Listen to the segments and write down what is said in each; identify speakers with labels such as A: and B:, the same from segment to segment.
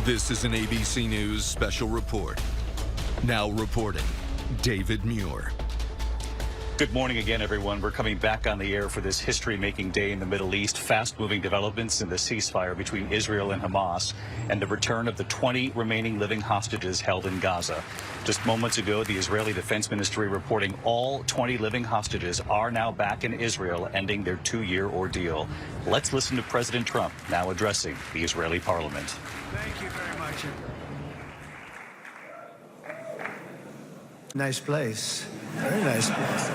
A: This is an ABC News special report. Now reporting, David Muir.
B: Good morning again, everyone. We're coming back on the air for this history-making day in the Middle East. Fast-moving developments in the ceasefire between Israel and Hamas and the return of the 20 remaining living hostages held in Gaza. Just moments ago, the Israeli Defense Ministry reporting all 20 living hostages are now back in Israel, ending their 2-year ordeal. Let's listen to President Trump now addressing the Israeli parliament.
C: Thank you very much. Nice place. Very nice place.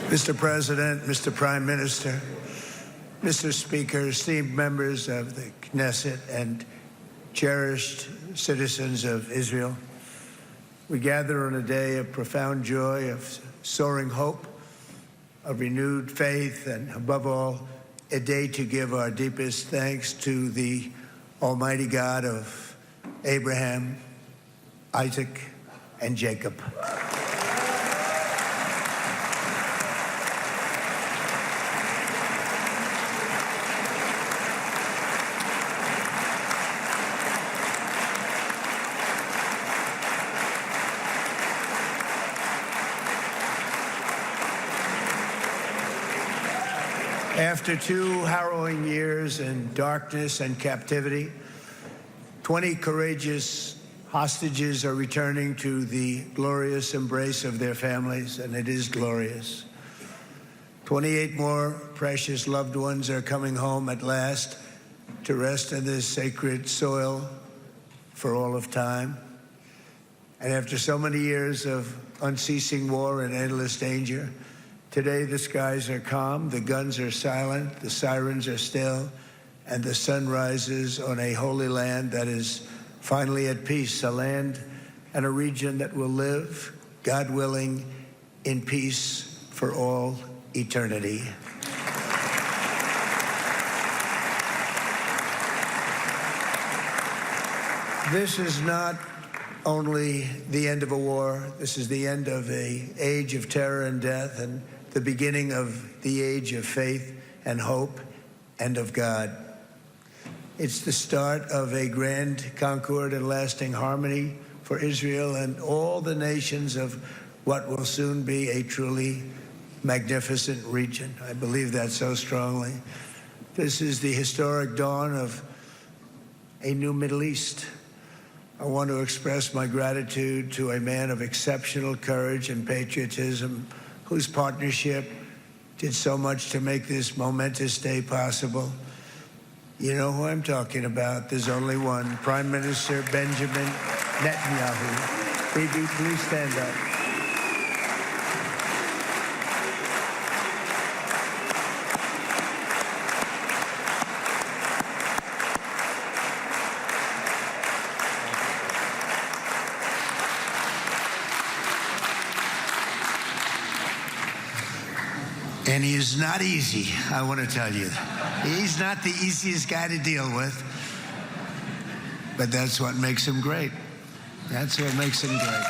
C: Mr. President, Mr. Prime Minister, Mr. Speaker, esteemed members of the Knesset and cherished citizens of Israel, we gather on a day of profound joy, of soaring hope, of renewed faith, and above all, a day to give our deepest thanks to the Almighty God of Abraham, Isaac, and Jacob. After 2 harrowing years in darkness and captivity, 20 courageous hostages are returning to the glorious embrace of their families, and it is glorious. 28 more precious loved ones are coming home at last to rest in this sacred soil for all of time. And after so many years of unceasing war and endless danger, today the skies are calm, the guns are silent, the sirens are still, and the sun rises on a holy land that is finally at peace, a land and a region that will live, God willing, in peace for all eternity. This is not only the end of a war, this is the end of an age of terror and death and the beginning of the age of faith and hope and of God. It's the start of a grand concord and lasting harmony for Israel and all the nations of what will soon be a truly magnificent region. I believe that so strongly. This is the historic dawn of a new Middle East. I want to express my gratitude to a man of exceptional courage and patriotism whose partnership did so much to make this momentous day possible. You know who I'm talking about. There's only one, Prime Minister Benjamin Netanyahu. Bibi, please stand up. And he is not easy, I want to tell you. He's not the easiest guy to deal with, but that's what makes him great. That's what makes him great.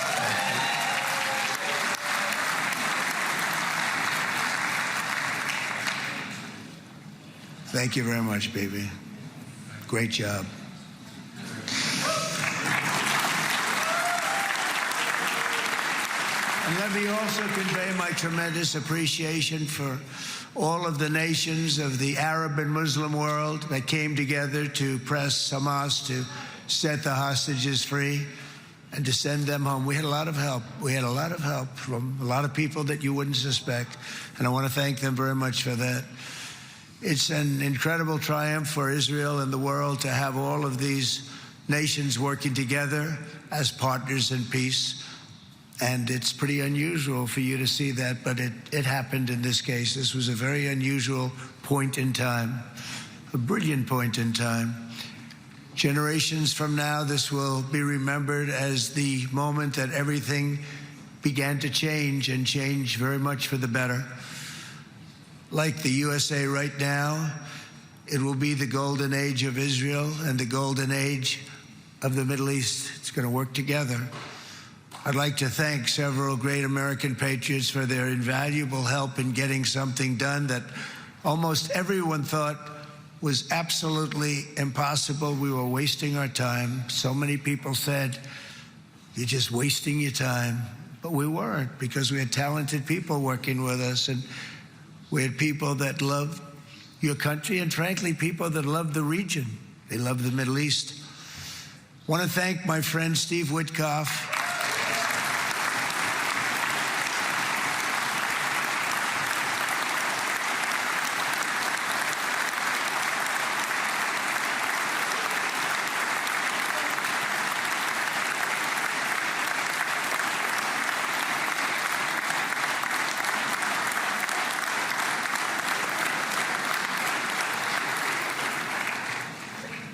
C: Thank you very much, baby. Great job. And let me also convey my tremendous appreciation for all of the nations of the Arab and Muslim world that came together to press Hamas to set the hostages free and to send them home. We had a lot of help. We had a lot of help from a lot of people that you wouldn't suspect, and I want to thank them very much for that. It's an incredible triumph for Israel and the world to have all of these nations working together as partners in peace. And it's pretty unusual for you to see that, but it happened in this case. This was a very unusual point in time, a brilliant point in time. Generations from now, this will be remembered as the moment that everything began to change, and change very much for the better. Like the USA right now, it will be the golden age of Israel and the golden age of the Middle East. It's going to work together. I'd like to thank several great American patriots for their invaluable help in getting something done that almost everyone thought was absolutely impossible. We were wasting our time. So many people said, you're just wasting your time. But we weren't, because we had talented people working with us, and we had people that loved your country, and frankly, people that loved the region. They loved the Middle East. I want to thank my friend Steve Witkoff.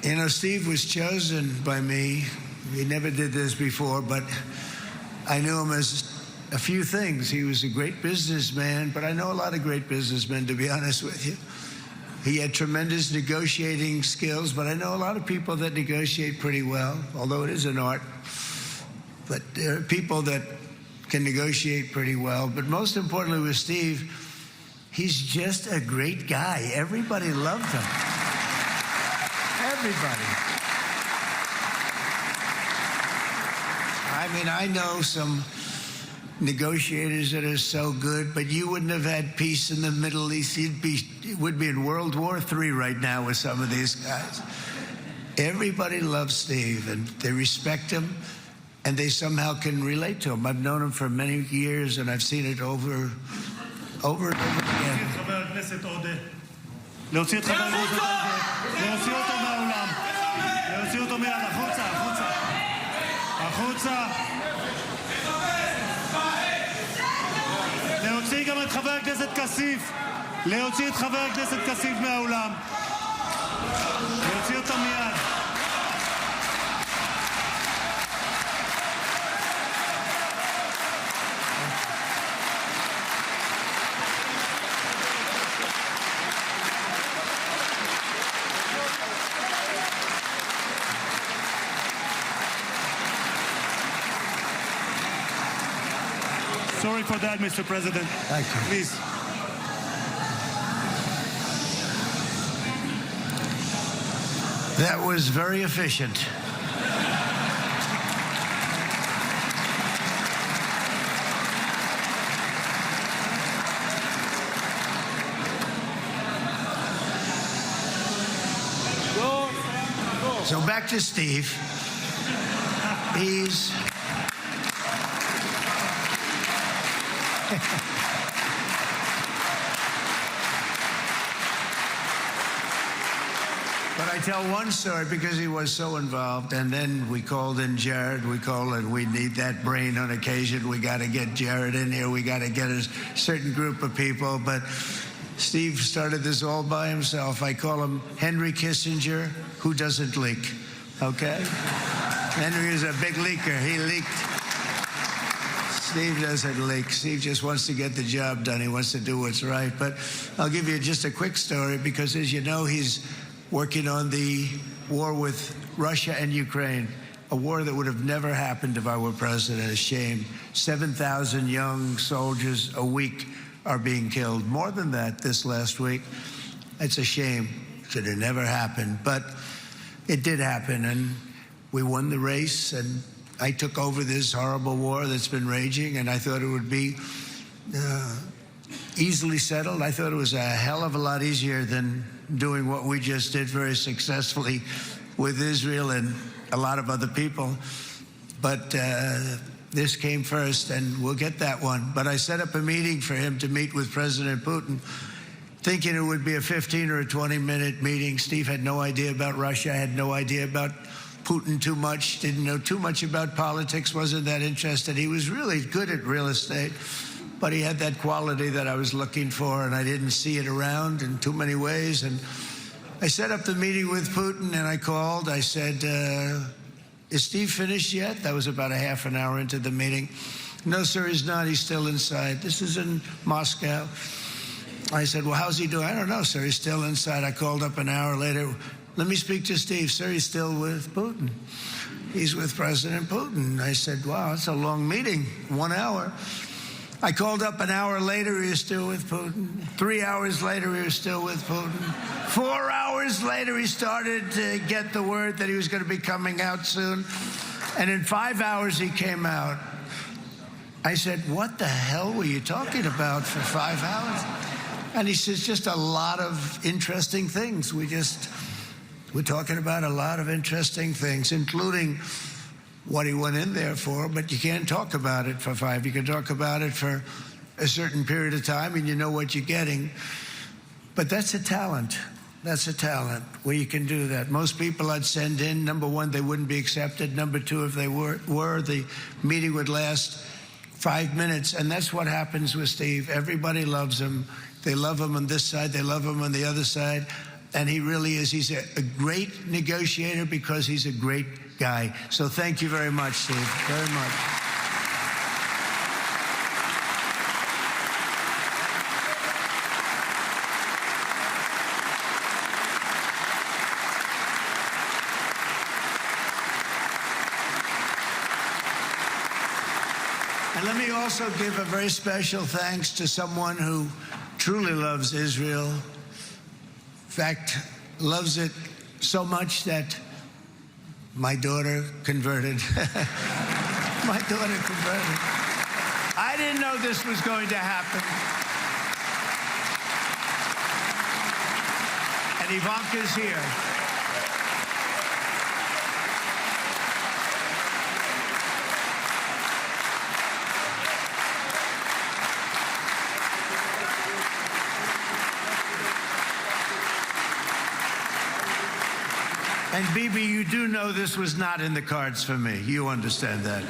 C: You know, Steve was chosen by me. He never did this before, but I knew him as a few things. He was a great businessman, but I know a lot of great businessmen, to be honest with you. He had tremendous negotiating skills, but I know a lot of people that negotiate pretty well, although it is an art. But there are people that can negotiate pretty well. But most importantly with Steve, he's just a great guy. Everybody loved him. Everybody. I mean, I know some negotiators that are so good, but you wouldn't have had peace in the Middle East. It would be in World War III right now with some of these guys. Everybody loves Steve, and they respect him, and they somehow can relate to him. I've known him for many years, and I've seen it over and over again.
D: להוציא את חבר הכנסת הזה, להוציא אותו מהאולם, להוציא אותו מיד, החוצה, החוצה, החוצה. להוציא גם את חבר הכנסת כסיף, להוציא את חבר הכנסת כסיף מהאולם, להוציא אותו מיד. Sorry for that, Mr. President.
C: Thank you.
D: Please.
C: That was very efficient. So back to Steve. He's but I tell one story because he was so involved, and then we called in Jared. We need that brain on occasion. We got to get Jared in here. We got to get a certain group of people. But Steve started this all by himself. I call him Henry Kissinger, who doesn't leak. Okay? Henry is a big leaker. He leaked. Steve doesn't leak. Steve just wants to get the job done. He wants to do what's right. But I'll give you just a quick story because, as you know, he's working on the war with Russia and Ukraine, a war that would have never happened if I were president. A shame. 7,000 young soldiers a week are being killed. More than that this last week. It's a shame. It should have never happened. But it did happen, and we won the race, and I took over this horrible war that's been raging, and I thought it would be easily settled. I thought it was a hell of a lot easier than doing what we just did very successfully with Israel and a lot of other people. But this came first, and we'll get that one. But I set up a meeting for him to meet with President Putin, thinking it would be a 15 or a 20-minute meeting. Steve had no idea about Russia, had no idea about Putin too much, didn't know too much about politics, wasn't that interested. He was really good at real estate, but he had that quality that I was looking for, and I didn't see it around in too many ways. And I set up the meeting with Putin, and I called. I said, is Steve finished yet? That was about a half an hour into the meeting. No, sir, he's not. He's still inside. This is in Moscow. I said, well, how's he doing? I don't know, sir. He's still inside. I called up an hour later. Let me speak to Steve. Sir, he's still with Putin. He's with President Putin. I said, wow, that's a long meeting, 1 hour. I called up an hour later, he was still with Putin. 3 hours later, he was still with Putin. 4 hours later, he started to get the word that he was going to be coming out soon. And in 5 hours, he came out. I said, what the hell were you talking about for 5 hours? And he says, just a lot of interesting things. We're talking about a lot of interesting things, including what he went in there for, but you can't talk about it for 5. You can talk about it for a certain period of time, and you know what you're getting. But that's a talent. That's a talent, where you can do that. Most people I'd send in, number one, they wouldn't be accepted. Number two, if they were, the meeting would last 5 minutes. And that's what happens with Steve. Everybody loves him. They love him on this side. They love him on the other side. And he really is. He's a great negotiator because he's a great guy. So thank you very much, Steve, very much. And let me also give a very special thanks to someone who truly loves Israel. In fact, loves it so much that my daughter converted. My daughter converted. I didn't know this was going to happen. And Ivanka's here. And Bibi, you do know this was not in the cards for me. You understand that.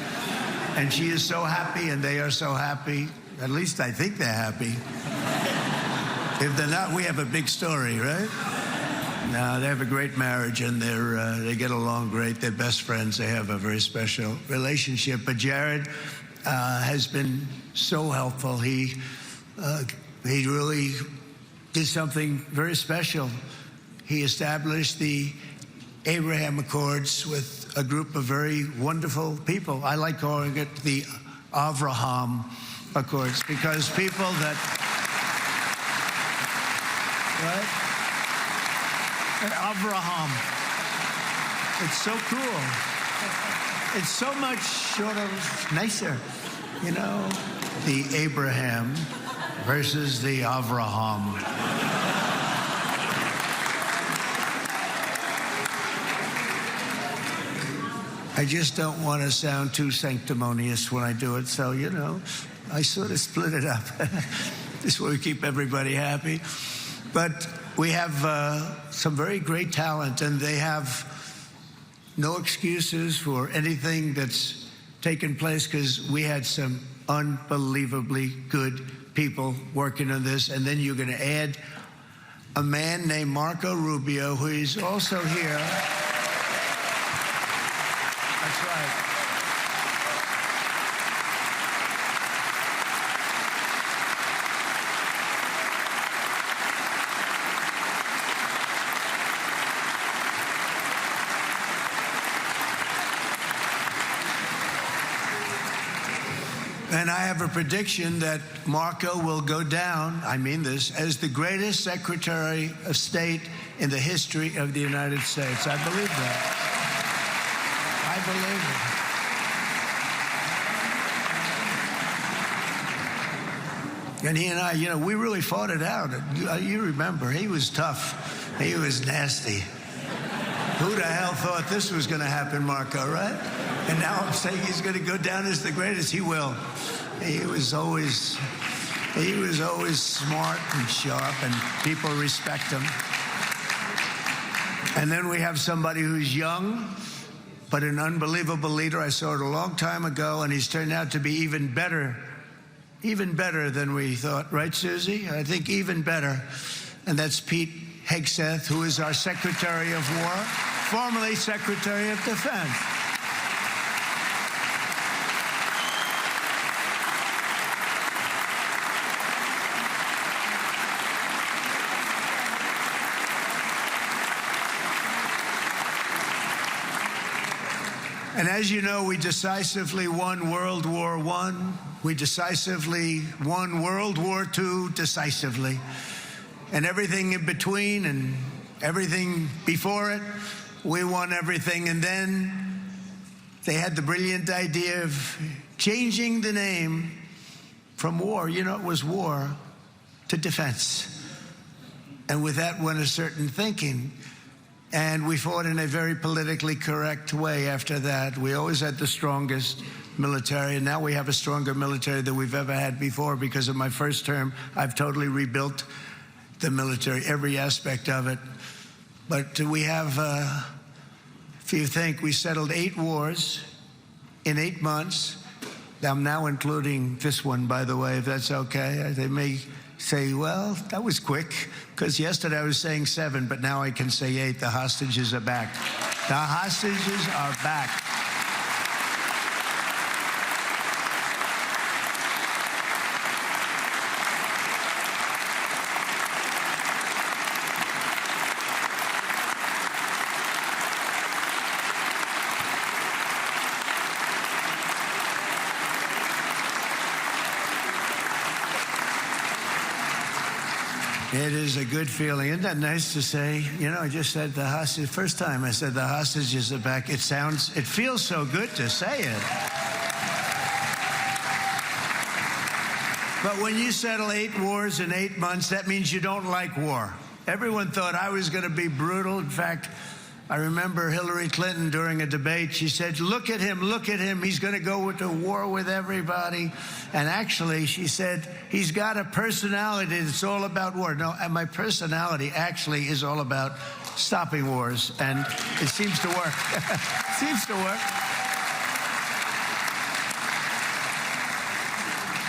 C: And she is so happy, and they are so happy. At least I think they're happy. If they're not, we have a big story, right? No, they have a great marriage, and they get along great. They're best friends. They have a very special relationship. But Jared has been so helpful. He really did something very special. He established the Abraham Accords with a group of very wonderful people. I like calling it the Avraham Accords, because people that, right? And Avraham. It's so cool. It's so much sort of nicer, you know? The Abraham versus the Avraham. I just don't want to sound too sanctimonious when I do it, so, you know, I sort of split it up. This way we keep everybody happy. But we have some very great talent, and they have no excuses for anything that's taken place, because we had some unbelievably good people working on this. And then you're going to add a man named Marco Rubio, who is also here. That's right. And I have a prediction that Marco will go down, I mean this, as the greatest Secretary of State in the history of the United States. I believe that. I believe it. And he and I, you know, we really fought it out. You remember, he was tough. He was nasty. Who the hell thought this was going to happen, Marco, right? And now I'm saying he's going to go down as the greatest. He will. He was always smart and sharp, and people respect him. And then we have somebody who's young, but an unbelievable leader. I saw it a long time ago, and he's turned out to be even better than we thought. Right, Susie? I think even better. And that's Pete Hegseth, who is our Secretary of War, formerly Secretary of Defense. And as you know, we decisively won World War I. We decisively won World War II decisively. And everything in between and everything before it, we won everything. And then they had the brilliant idea of changing the name from war, you know, it was war, to defense. And with that went a certain thinking. And we fought in a very politically correct way after that. We always had the strongest military, and now we have a stronger military than we've ever had before. Because of my first term, I've totally rebuilt the military, every aspect of it. But we have, if you think, we settled 8 wars in 8 months. I'm now including this one, by the way, if that's okay. They may say, well, that was quick, because yesterday I was saying 7, but now I can say 8. The hostages are back. The hostages are back. It is a good feeling. Isn't that nice to say? You know, I just said the hostage. First time I said the hostages are back. It feels so good to say it. But when you settle 8 wars in 8 months, that means you don't like war. Everyone thought I was going to be brutal. In fact, I remember Hillary Clinton during a debate, she said, look at him, he's going to go to war with everybody. And actually, she said, he's got a personality that's all about war. No, and my personality actually is all about stopping wars. And it seems to work. Seems to work.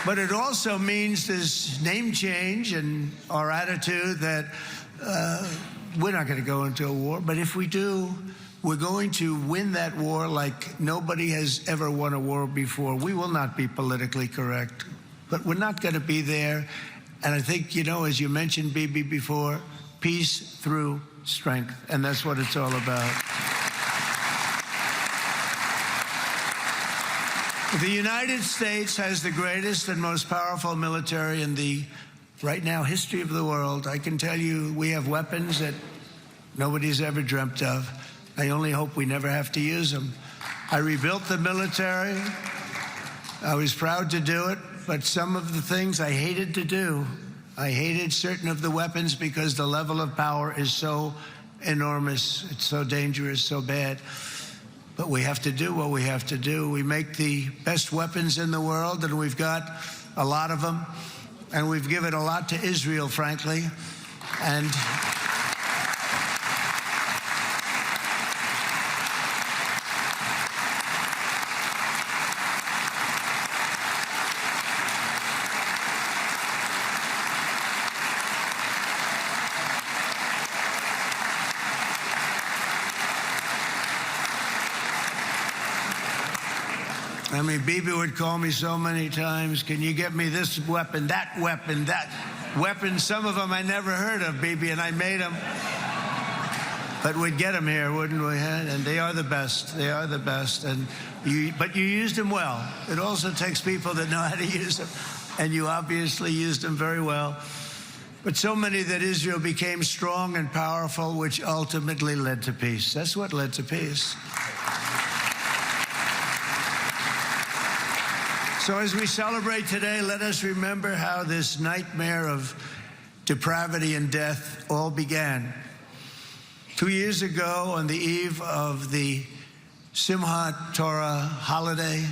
C: But it also means this name change and our attitude that we're not going to go into a war, but if we do, we're going to win that war like nobody has ever won a war before. We will not be politically correct, but we're not going to be there. And I think, you know, as you mentioned, Bibi, before, peace through strength, and that's what it's all about. The United States has the greatest and most powerful military in the right now history of the world. I can tell you we have weapons that nobody's ever dreamt of. I only hope we never have to use them. I rebuilt the military. I was proud to do it, but some of the things I hated to do. I hated certain of the weapons because the level of power is so enormous. It's so dangerous, so bad. But we have to do what we have to do. We make the best weapons in the world, and we've got a lot of them. And we've given a lot to Israel, frankly. And I mean, Bibi would call me so many times, can you get me this weapon, that weapon, that weapon? Some of them I never heard of, Bibi, and I made them. But we'd get them here, wouldn't we? And they are the best. They are the best. But you used them well. It also takes people that know how to use them. And you obviously used them very well. But so many that Israel became strong and powerful, which ultimately led to peace. That's what led to peace. So as we celebrate today, let us remember how this nightmare of depravity and death all began. 2 years ago, on the eve of the Simchat Torah holiday,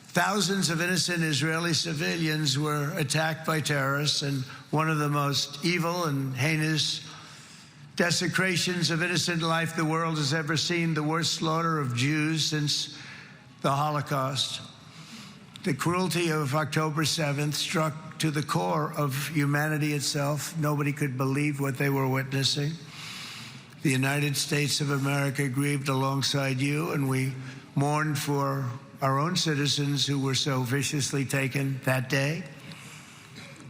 C: thousands of innocent Israeli civilians were attacked by terrorists, and one of the most evil and heinous desecrations of innocent life the world has ever seen, the worst slaughter of Jews since the Holocaust. The cruelty of October 7th struck to the core of humanity itself. Nobody could believe what they were witnessing. The United States of America grieved alongside you, and we mourned for our own citizens who were so viciously taken that day.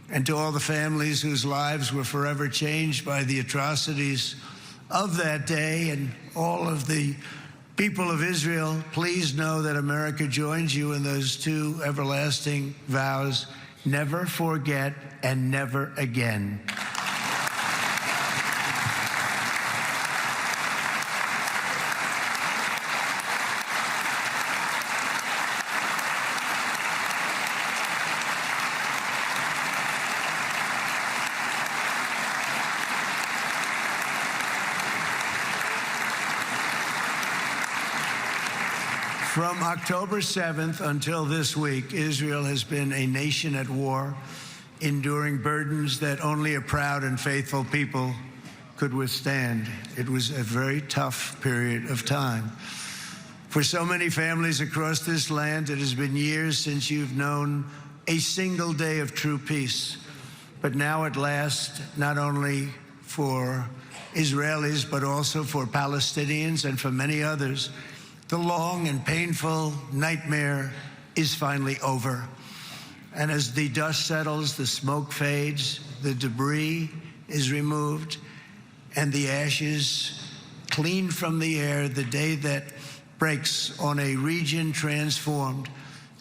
C: And to all the families whose lives were forever changed by the atrocities of that day, and all of the People of Israel, please know that America joins you in those two everlasting vows: never forget and never again. From October 7th until this week, Israel has been a nation at war, enduring burdens that only a proud and faithful people could withstand. It was a very tough period of time. For so many families across this land, it has been years since you've known a single day of true peace. But now at last, not only for Israelis, but also for Palestinians and for many others, the long and painful nightmare is finally over. And as the dust settles, the smoke fades, the debris is removed, and the ashes cleaned from the air, the day that breaks on a region transformed,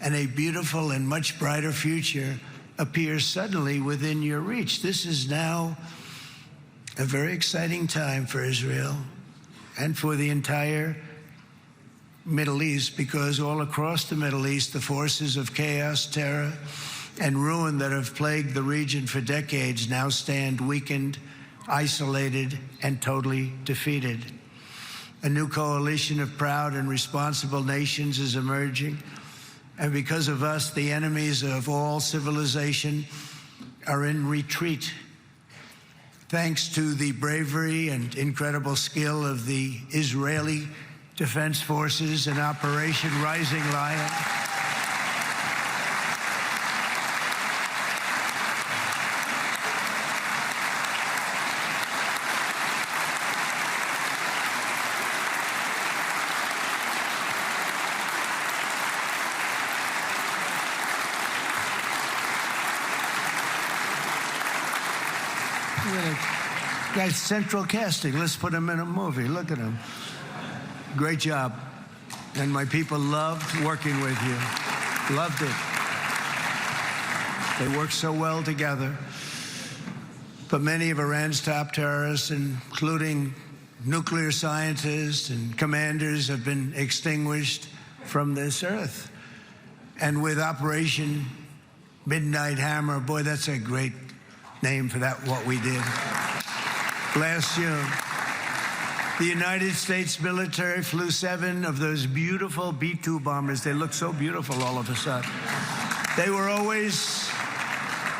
C: and a beautiful and much brighter future appears suddenly within your reach. This is now a very exciting time for Israel and for the entire Middle East, because all across the Middle East, the forces of chaos, terror, and ruin that have plagued the region for decades now stand weakened, isolated, and totally defeated. A new coalition of proud and responsible nations is emerging, and because of us, the enemies of all civilization are in retreat. Thanks to the bravery and incredible skill of the Israeli Defense Forces and Operation Rising Lion, guy's central casting. Let's put him in a movie. Look at him. Great job. And my people loved working with you. Loved it. They worked so well together. But many of Iran's top terrorists, including nuclear scientists and commanders, have been extinguished from this earth. And with Operation Midnight Hammer, boy, that's a great name for that, what we did last June. The United States military flew 7 of those beautiful B-2 bombers. They look so beautiful all of a sudden. They were always,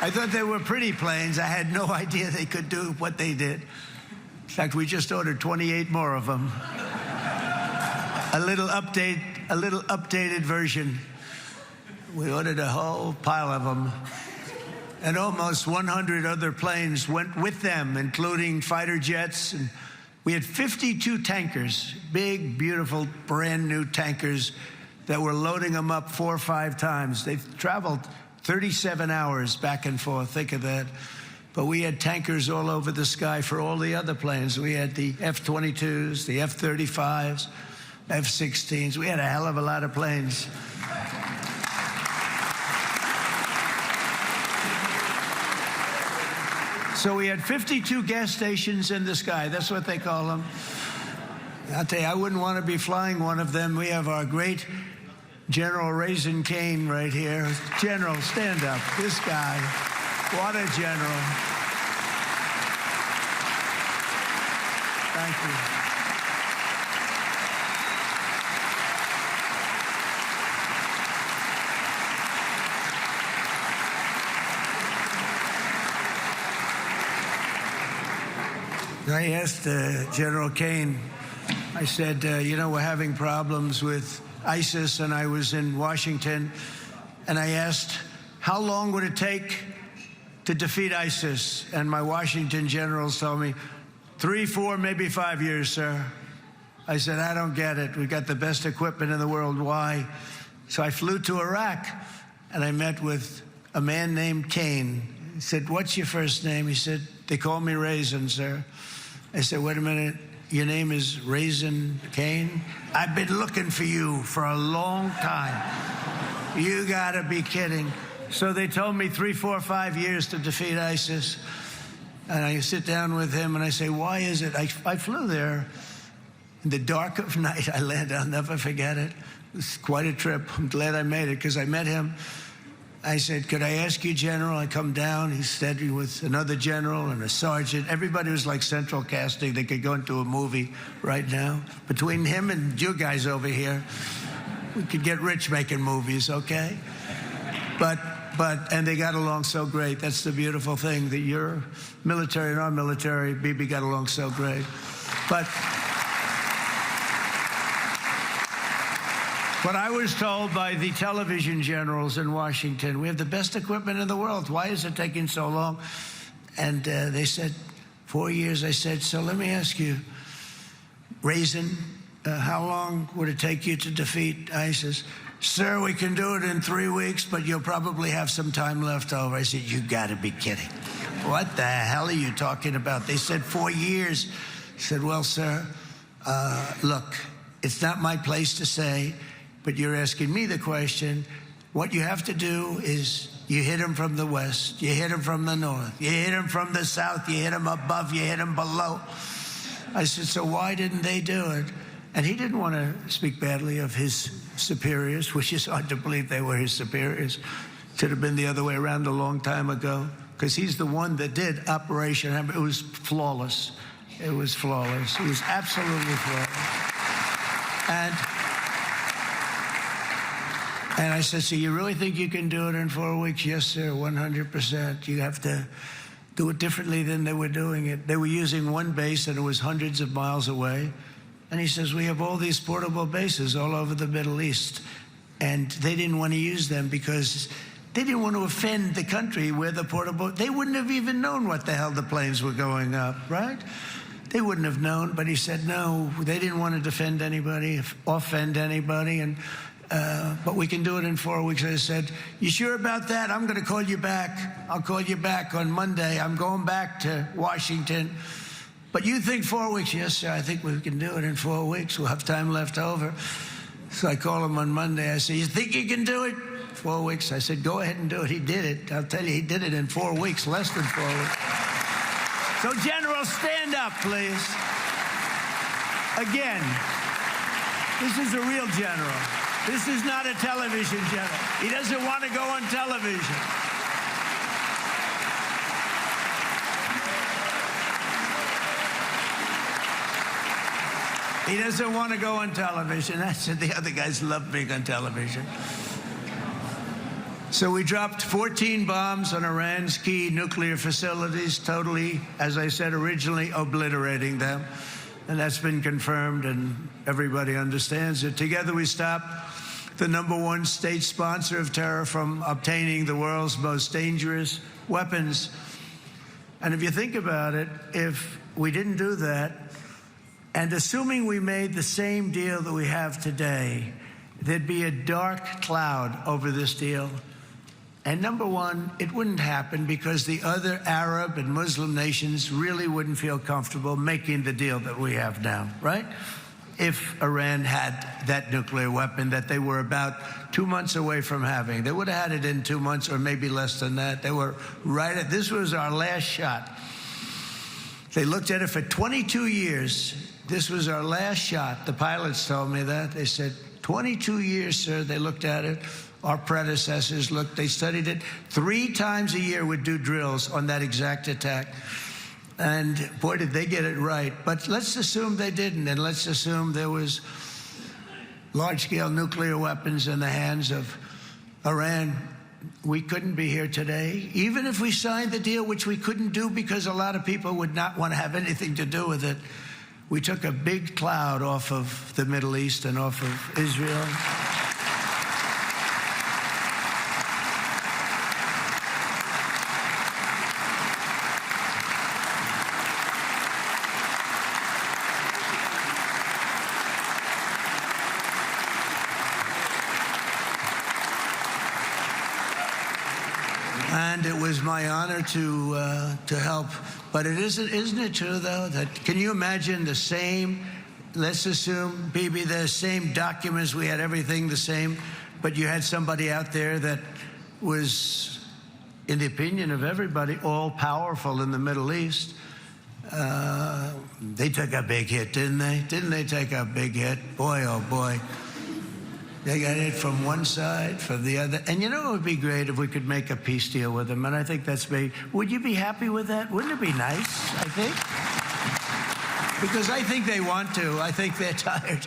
C: I thought they were pretty planes. I had no idea they could do what they did. In fact, we just ordered 28 more of them. A little updated version. We ordered a whole pile of them. And almost 100 other planes went with them, including fighter jets. And we had 52 tankers, big, beautiful, brand new tankers that were loading them up 4 or 5 times. They've traveled 37 hours back and forth. Think of that. But we had tankers all over the sky for all the other planes. We had the F-22s, the F-35s, F-16s. We had a hell of a lot of planes. So we had 52 gas stations in the sky. That's what they call them. I'll tell you, I wouldn't want to be flying one of them. We have our great General Raisin Cain right here. General, stand up. This guy, what a general. Thank you. I asked General Cain, I said, you know, we're having problems with ISIS, and I was in Washington, and I asked, how long would it take to defeat ISIS? And my Washington generals told me, 3, 4, maybe 5 years, sir. I said, I don't get it. We got the best equipment in the world. Why? So I flew to Iraq, and I met with a man named Cain. He said, what's your first name? He said, they call me Raisin, sir. I said, wait a minute. your name is Raisin Kane? I've been looking for you for a long time. You gotta be kidding. So they told me 3, 4, 5 years to defeat ISIS. And I sit down with him and I say, why is it? I flew there in the dark of night. I landed, I'll never forget it. It was quite a trip. I'm glad I made it because I met him. I said, could I ask you, General? I come down. He's standing with another general and a sergeant. Everybody was like central casting. They could go into a movie right now. Between him and you guys over here, we could get rich making movies, okay? And they got along so great. That's the beautiful thing, that your military and our military, Bibi, got along so great. But I was told by the television generals in Washington, we have the best equipment in the world. Why is it taking so long? And they said, 4 years. I said, so let me ask you, Raisin, how long would it take you to defeat ISIS? Sir, we can do it in 3 weeks, but you'll probably have some time left over. I said, you gotta be kidding. What the hell are you talking about? They said 4 years. I said, well, sir, look, it's not my place to say, but you're asking me the question. What you have to do is you hit him from the west, you hit him from the north, you hit him from the south, you hit him above, you hit him below. I said, so why didn't they do it? And he didn't want to speak badly of his superiors, which is hard to believe they were his superiors. Should have been the other way around a long time ago, because he's the one that did Operation Hammer. It was flawless. It was flawless. It was absolutely flawless. And I said, so you really think you can do it in 4 weeks? Yes, sir, 100%. You have to do it differently than they were doing it. They were using one base, and it was hundreds of miles away. And he says, we have all these portable bases all over the Middle East. And they didn't want to use them because they didn't want to offend the country where the portable, they wouldn't have even known what the hell the planes were going up, right? They wouldn't have known, but he said, no, they didn't want to defend anybody, offend anybody, but we can do it in 4 weeks. I said, you sure about that? I'm going to call you back. I'll call you back on Monday. I'm going back to Washington. But you think 4 weeks? Yes, sir, I think we can do it in 4 weeks. We'll have time left over. So I call him on Monday. I say, you think you can do it? 4 weeks. I said, go ahead and do it. He did it. I'll tell you, he did it in 4 weeks, less than 4 weeks. So, General, stand up, please. Again, this is a real general. This is not a television general. He doesn't want to go on television. He doesn't want to go on television. That's it. The other guys love being on television. So we dropped 14 bombs on Iran's key nuclear facilities, totally, as I said originally, obliterating them. And that's been confirmed, and everybody understands it. Together we stopped the #1 state sponsor of terror from obtaining the world's most dangerous weapons. And if you think about it, if we didn't do that, and assuming we made the same deal that we have today, there'd be a dark cloud over this deal. And #1, it wouldn't happen because the other Arab and Muslim nations really wouldn't feel comfortable making the deal that we have now, right? If Iran had that nuclear weapon that they were about 2 months away from having. They would have had it in 2 months or maybe less than that. They were right at, this was our last shot. They looked at it for 22 years. This was our last shot. The pilots told me that. They said, 22 years, sir. They looked at it. Our predecessors looked, they studied it. 3 times a year would do drills on that exact attack. And boy, did they get it right. But let's assume they didn't, and let's assume there was large-scale nuclear weapons in the hands of Iran. We couldn't be here today. Even if we signed the deal, which we couldn't do because a lot of people would not want to have anything to do with it, we took a big cloud off of the Middle East and off of Israel. And it was my honor to help But isn't it true, though, that can you imagine the same, let's assume, Bibi, the same documents, we had everything the same, but you had somebody out there that was, in the opinion of everybody, all-powerful in the Middle East. They took a big hit, didn't they? Didn't they take a big hit? Boy, oh boy. They got hit from one side, from the other. And you know it would be great if we could make a peace deal with them. And I think that's maybe, would you be happy with that? Wouldn't it be nice, I think? Because I think they want to. I think they're tired.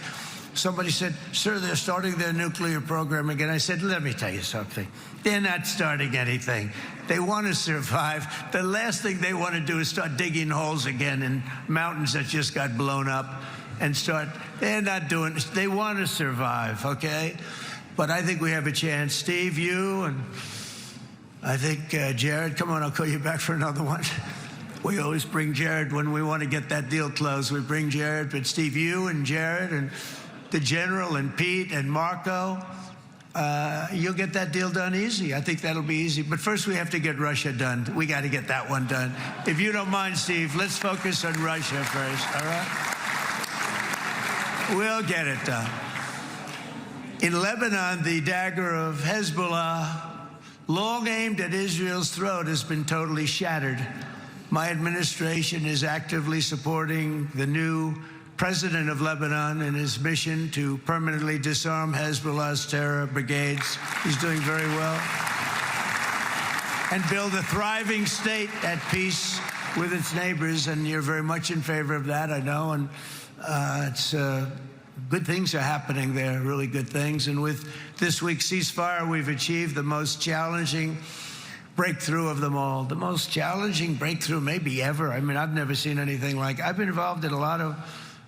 C: Somebody said, sir, they're starting their nuclear program again. I said, let me tell you something. They're not starting anything. They want to survive. The last thing they want to do is start digging holes again in mountains that just got blown up and start. They're not doing this. They want to survive, okay? But I think we have a chance. Steve, you, and I think Jared, come on, I'll call you back for another one. We always bring Jared when we want to get that deal closed. We bring Jared, but Steve, you and Jared and the General and Pete and Marco, you'll get that deal done easy. I think that'll be easy. But first we have to get Russia done. We got to get that one done. If you don't mind, Steve, let's focus on Russia first, all right? We'll get it done. In Lebanon, the dagger of Hezbollah, long aimed at Israel's throat, has been totally shattered. My administration is actively supporting the new president of Lebanon in his mission to permanently disarm Hezbollah's terror brigades. He's doing very well. And build a thriving state at peace with its neighbors. And you're very much in favor of that, I know. And good things are happening there, really good things. And with this week's ceasefire, we've achieved the most challenging breakthrough of them all. The most challenging breakthrough maybe ever. I mean, I've never seen anything like it. I've been involved in a lot of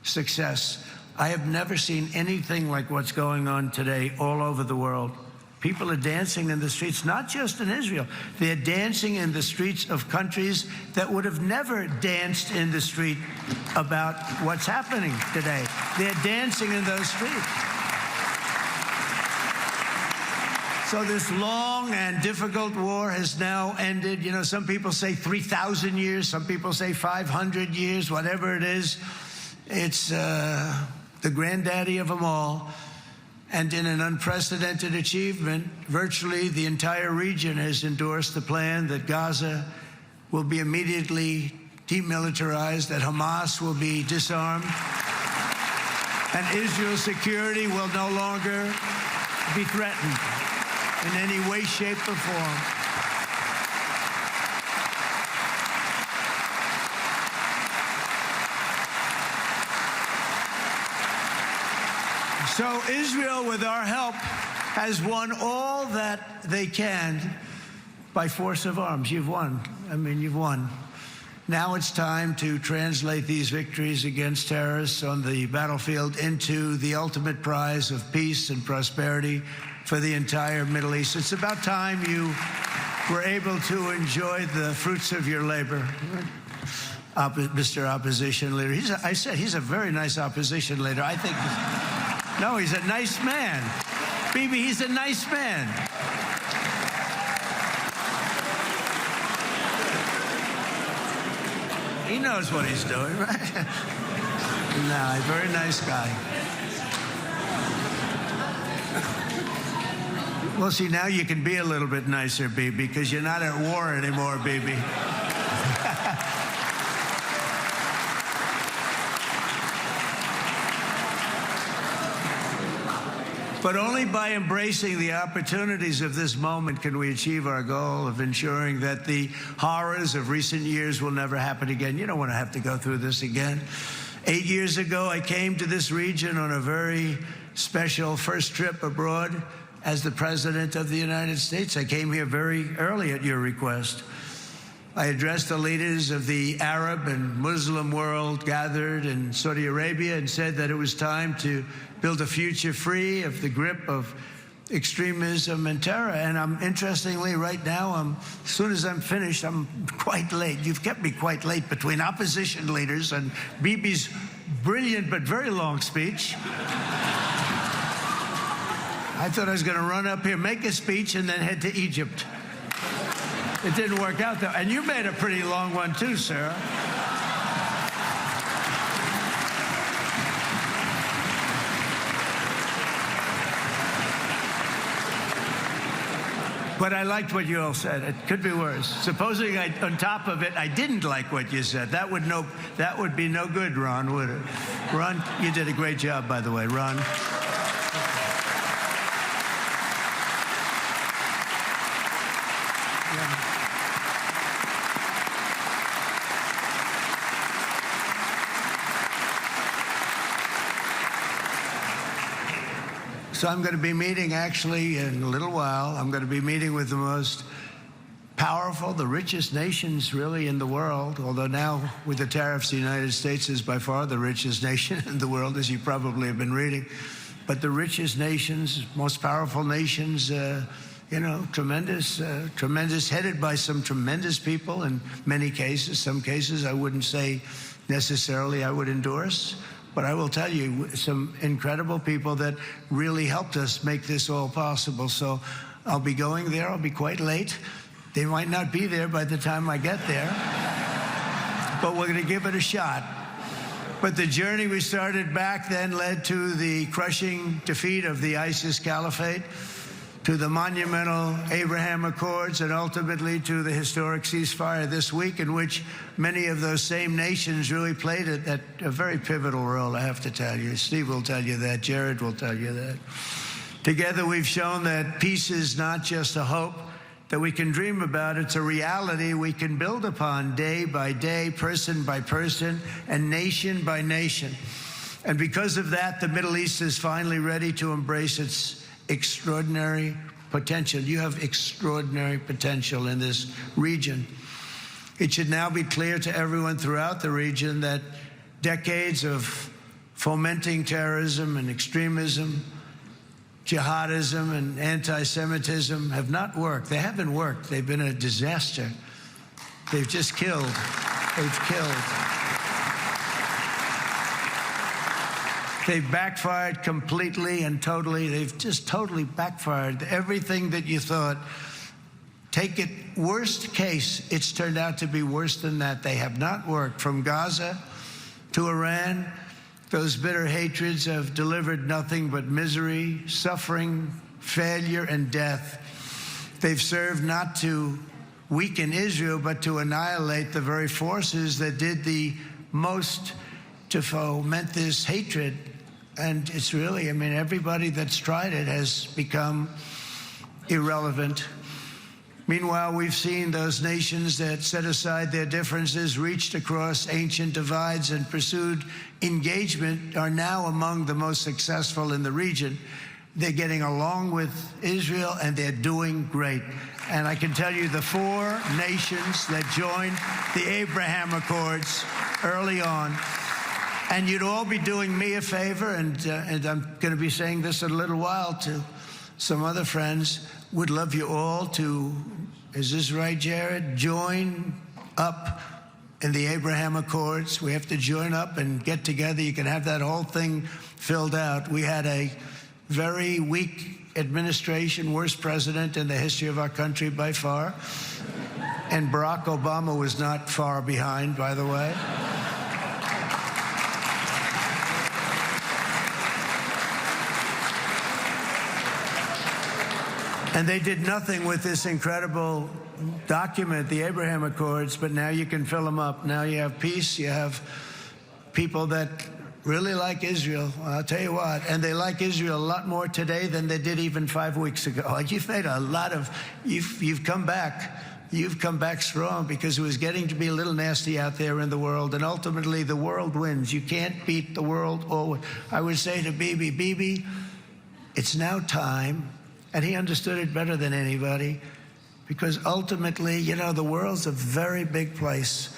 C: success. I have never seen anything like what's going on today all over the world. People are dancing in the streets, not just in Israel. They're dancing in the streets of countries that would have never danced in the street about what's happening today. They're dancing in those streets. So this long and difficult war has now ended. You know, some people say 3,000 years, some people say 500 years, whatever it is. It's the granddaddy of them all. And in an unprecedented achievement, virtually the entire region has endorsed the plan that Gaza will be immediately demilitarized, that Hamas will be disarmed, and Israel's security will no longer be threatened in any way, shape, or form. So Israel, with our help, has won all that they can by force of arms. You've won. I mean, you've won. Now it's time to translate these victories against terrorists on the battlefield into the ultimate prize of peace and prosperity for the entire Middle East. It's about time you were able to enjoy the fruits of your labor. Mr. Opposition Leader. I said he's a very nice opposition leader. I think... No, he's a nice man. Bibi, he's a nice man. He knows what he's doing, right? No, he's a very nice guy. Well, see, now you can be a little bit nicer, Bibi, because you're not at war anymore, Bibi. But only by embracing the opportunities of this moment can we achieve our goal of ensuring that the horrors of recent years will never happen again. You don't want to have to go through this again. 8 years ago, I came to this region on a very special first trip abroad as the President of the United States. I came here very early at your request. I addressed the leaders of the Arab and Muslim world gathered in Saudi Arabia and said that it was time to build a future free of the grip of extremism and terror. And interestingly, right now, as soon as I'm finished, I'm quite late. You've kept me quite late between opposition leaders and Bibi's brilliant but very long speech. I thought I was going to run up here, make a speech, and then head to Egypt. It didn't work out, though. And you made a pretty long one, too, Sarah. But I liked what you all said. It could be worse. Supposing on top of it, I didn't like what you said. That would be no good, Ron, would it? Ron, you did a great job, by the way, Ron. So I'm going to be meeting, actually, in a little while, I'm going to be meeting with the most powerful, the richest nations, really, in the world. Although now, with the tariffs, the United States is by far the richest nation in the world, as you probably have been reading. But the richest nations, most powerful nations, tremendous, headed by some tremendous people in many cases. Some cases I wouldn't say necessarily I would endorse. But I will tell you, some incredible people that really helped us make this all possible. So I'll be going there. I'll be quite late. They might not be there by the time I get there. But we're going to give it a shot. But the journey we started back then led to the crushing defeat of the ISIS caliphate, to the monumental Abraham Accords, and ultimately to the historic ceasefire this week, in which many of those same nations really played a very pivotal role, I have to tell you. Steve will tell you that. Jared will tell you that. Together, we've shown that peace is not just a hope that we can dream about. It's a reality we can build upon day by day, person by person, and nation by nation. And because of that, the Middle East is finally ready to embrace its extraordinary potential. You have extraordinary potential in this region. It should now be clear to everyone throughout the region that decades of fomenting terrorism and extremism, jihadism and anti-Semitism have not worked. They haven't worked. They've been a disaster. They've just killed. They've killed. They've backfired completely and totally. They've just totally backfired. Everything that you thought, take it worst case, it's turned out to be worse than that. They have not worked. From Gaza to Iran, those bitter hatreds have delivered nothing but misery, suffering, failure, and death. They've served not to weaken Israel, but to annihilate the very forces that did the most to foment this hatred. And it's really, everybody that's tried it has become irrelevant. Meanwhile, we've seen those nations that set aside their differences, reached across ancient divides, and pursued engagement are now among the most successful in the region. They're getting along with Israel, and they're doing great. And I can tell you the 4 nations that joined the Abraham Accords early on, and you'd all be doing me a favor, and I'm going to be saying this in a little while to some other friends, would love you all to, is this right, Jared? Join up in the Abraham Accords. We have to join up and get together. You can have that whole thing filled out. We had a very weak administration, worst president in the history of our country by far. And Barack Obama was not far behind, by the way. And they did nothing with this incredible document, the Abraham Accords, but now you can fill them up. Now you have peace, you have people that really like Israel. I'll tell you what, and they like Israel a lot more today than they did even 5 weeks ago. You've made a lot of, you've come back. You've come back strong, because it was getting to be a little nasty out there in the world, and ultimately the world wins. You can't beat the world. Or I would say to Bibi, it's now time. And he understood it better than anybody, because ultimately, the world's a very big place.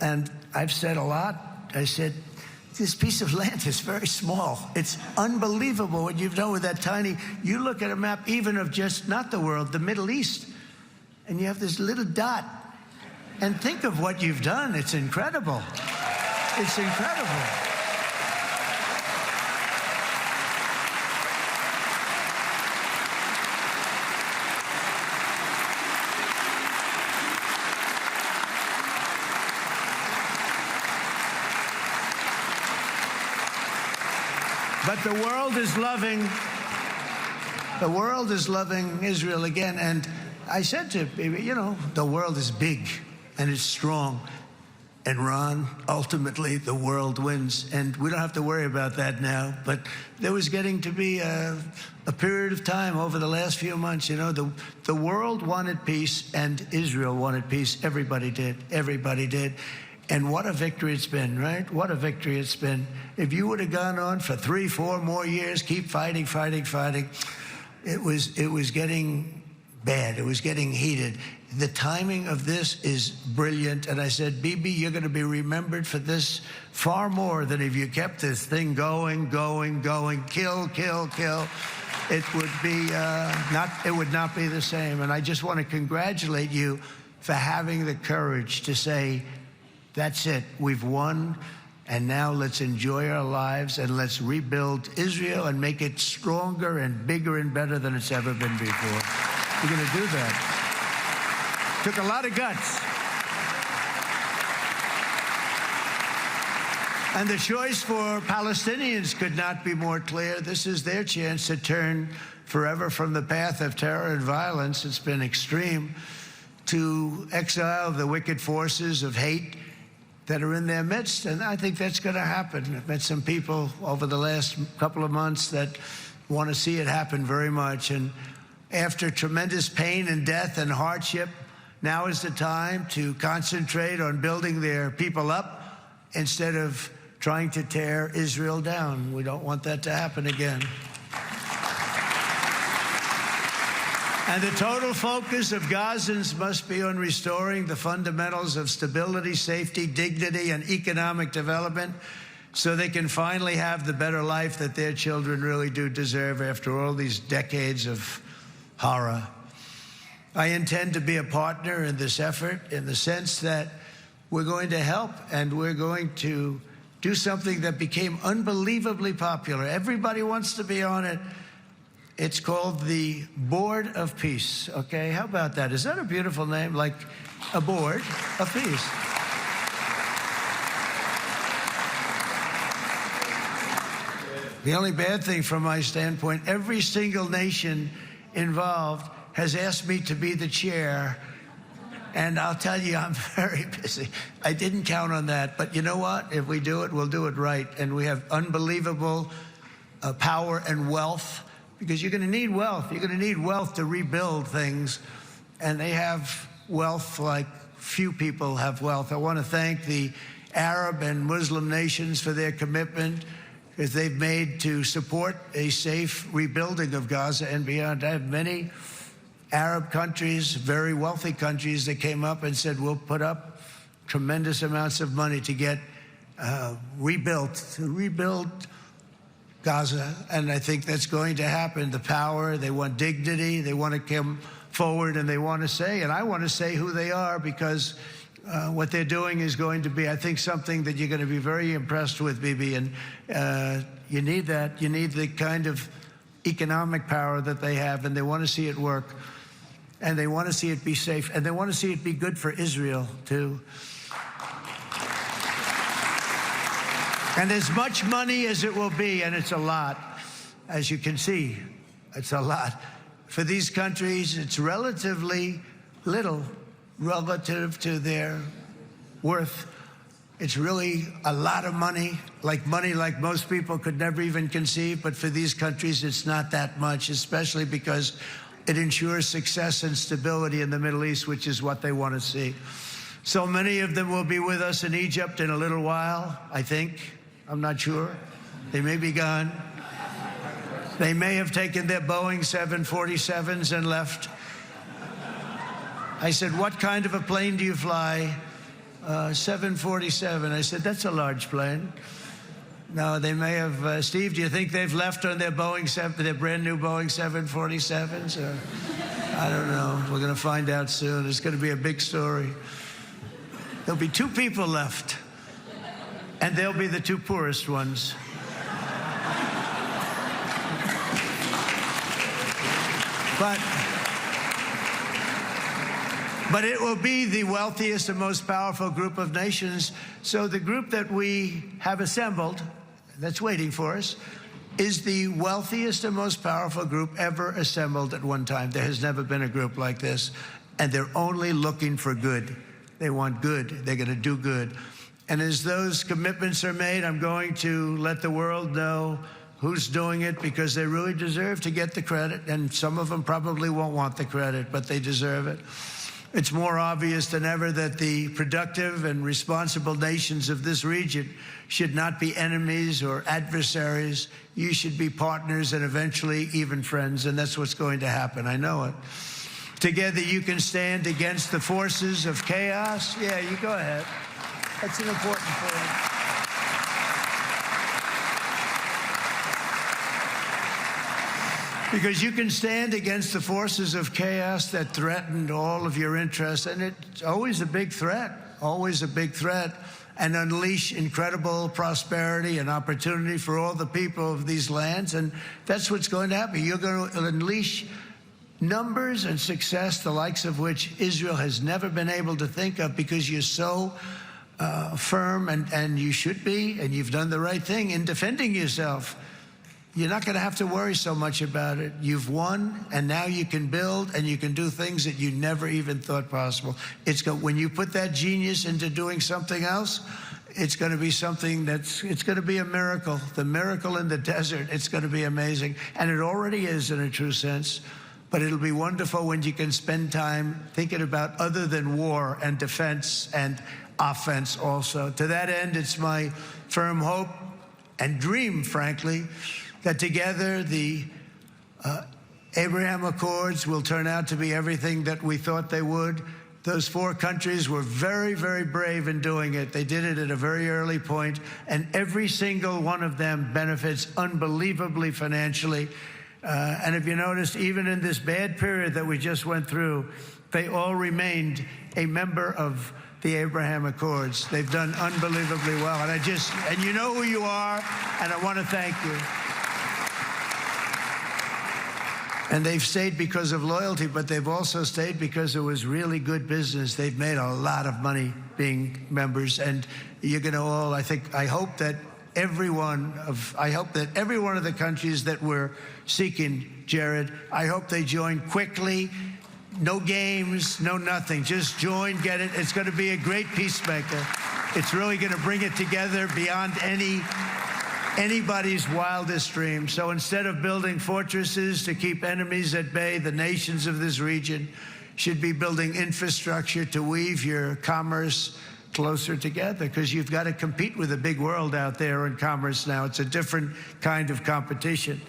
C: And I've said a lot. I said, this piece of land is very small. It's unbelievable what you've done with that tiny. You look at a map even of just not the world, the Middle East, and you have this little dot. And think of what you've done. It's incredible. It's incredible. But the world is loving Israel again. And I said to people, you know, the world is big and it's strong. And Ron, ultimately, the world wins. And we don't have to worry about that now. But there was getting to be a period of time over the last few months, you know, the world wanted peace and Israel wanted peace. Everybody did. Everybody did. And what a victory it's been, right? What a victory it's been. If you would have gone on for 3, 4 more years, keep fighting, it was getting bad. It was getting heated. The timing of this is brilliant. And I said, Bibi, you're going to be remembered for this far more than if you kept this thing going, kill. It would be it would not be the same. And I just want to congratulate you for having the courage to say, that's it, we've won. And now let's enjoy our lives and let's rebuild Israel and make it stronger and bigger and better than it's ever been before. We're going to do that. Took a lot of guts. And the choice for Palestinians could not be more clear. This is their chance to turn forever from the path of terror and violence. It's been extreme, to exile the wicked forces of hate that are in their midst. And I think that's going to happen. I've met some people over the last couple of months that want to see it happen very much. And after tremendous pain and death and hardship, now is the time to concentrate on building their people up instead of trying to tear Israel down. We don't want that to happen again. And the total focus of Gazans must be on restoring the fundamentals of stability, safety, dignity, and economic development so they can finally have the better life that their children really do deserve after all these decades of horror. I intend to be a partner in this effort in the sense that we're going to help and we're going to do something that became unbelievably popular. Everybody wants to be on it. It's called the Board of Peace, okay? How about that? Is that a beautiful name? Like a board of peace. The only bad thing from my standpoint, every single nation involved has asked me to be the chair, and I'll tell you, I'm very busy. I didn't count on that, but you know what? If we do it, we'll do it right, and we have unbelievable power and wealth, because you're going to need wealth. You're going to need wealth to rebuild things, and they have wealth like few people have wealth. I want to thank the Arab and Muslim nations for their commitment that they've made to support a safe rebuilding of Gaza and beyond. I have many Arab countries, very wealthy countries, that came up and said, we'll put up tremendous amounts of money to get to rebuild Gaza. And I think that's going to happen. The power, they want dignity, they want to come forward, and they want to say, and I want to say who they are, because what they're doing is going to be, I think, something that you're going to be very impressed with, Bibi. And you need that. You need the kind of economic power that they have, and they want to see it work. And they want to see it be safe. And they want to see it be good for Israel, too. And as much money as it will be, and it's a lot, as you can see, it's a lot. For these countries, it's relatively little relative to their worth. It's really a lot of money like most people could never even conceive. But for these countries, it's not that much, especially because it ensures success and stability in the Middle East, which is what they want to see. So many of them will be with us in Egypt in a little while, I think. I'm not sure. They may be gone. They may have taken their Boeing 747s and left. I said, what kind of a plane do you fly? 747. I said, that's a large plane. No, they may have. Steve, do you think they've left on their their brand new Boeing 747s? Or, I don't know. We're going to find out soon. It's going to be a big story. There'll be 2 people left, and they'll be the 2 poorest ones. But it will be the wealthiest and most powerful group of nations. So the group that we have assembled, that's waiting for us, is the wealthiest and most powerful group ever assembled at one time. There has never been a group like this, and they're only looking for good. They want good. They're going to do good. And as those commitments are made, I'm going to let the world know who's doing it, because they really deserve to get the credit, and some of them probably won't want the credit, but they deserve it. It's more obvious than ever that the productive and responsible nations of this region should not be enemies or adversaries. You should be partners and eventually even friends, and that's what's going to happen. I know it. Together you can stand against the forces of chaos. Yeah, you go ahead. That's an important point. Because you can stand against the forces of chaos that threatened all of your interests, and it's always a big threat, and unleash incredible prosperity and opportunity for all the people of these lands, and that's what's going to happen. You're going to unleash numbers and success, the likes of which Israel has never been able to think of, because you're so firm, and you should be, and you've done the right thing in defending yourself. You're not going to have to worry so much about it. You've won, and now you can build, and you can do things that you never even thought possible. When you put that genius into doing something else, it's going to be something it's going to be a miracle. The miracle in the desert, it's going to be amazing. And it already is in a true sense. But it'll be wonderful when you can spend time thinking about other than war and defense and offense also. To that end, it's my firm hope and dream, frankly, that together the Abraham Accords will turn out to be everything that we thought they would. Those 4 countries were very, very brave in doing it. They did it at a very early point, and every single one of them benefits unbelievably financially. And if you noticed, even in this bad period that we just went through, they all remained a member of the Abraham Accords. They've done unbelievably well. And you know who you are, and I want to thank you. And they've stayed because of loyalty, but they've also stayed because it was really good business. They've made a lot of money being members, and you're going to all, I hope that every one of the countries that we're seeking, Jared, I hope they join quickly. No games, no nothing. Just join, get it. It's going to be a great peacemaker. It's really going to bring it together beyond anybody's wildest dream. So instead of building fortresses to keep enemies at bay, the nations of this region should be building infrastructure to weave your commerce closer together, because you've got to compete with the big world out there in commerce now. It's a different kind of competition.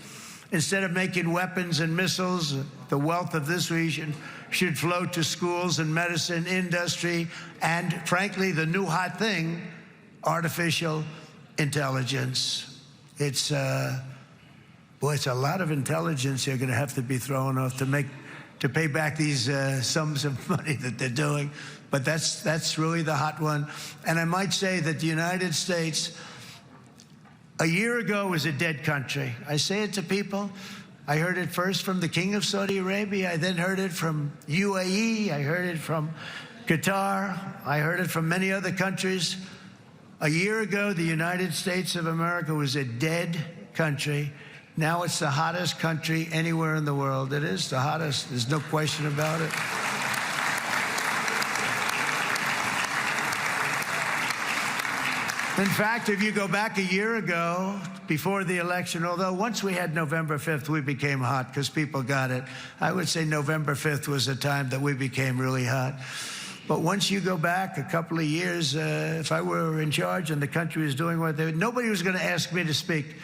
C: Instead of making weapons and missiles, the wealth of this region should flow to schools and medicine, industry, and frankly, the new hot thing, artificial intelligence. It's a lot of intelligence you're going to have to be throwing off to pay back these sums of money that they're doing. But that's really the hot one. And I might say that the United States, a year ago, was a dead country. I say it to people. I heard it first from the King of Saudi Arabia. I then heard it from UAE. I heard it from Qatar. I heard it from many other countries. A year ago, the United States of America was a dead country. Now it's the hottest country anywhere in the world. It is the hottest. There's no question about it. In fact, if you go back a year ago, before the election, although once we had November 5th, we became hot because people got it. I would say November 5th was a time that we became really hot. But once you go back a couple of years, if I were in charge and the country was doing what they were, nobody was going to ask me to speak.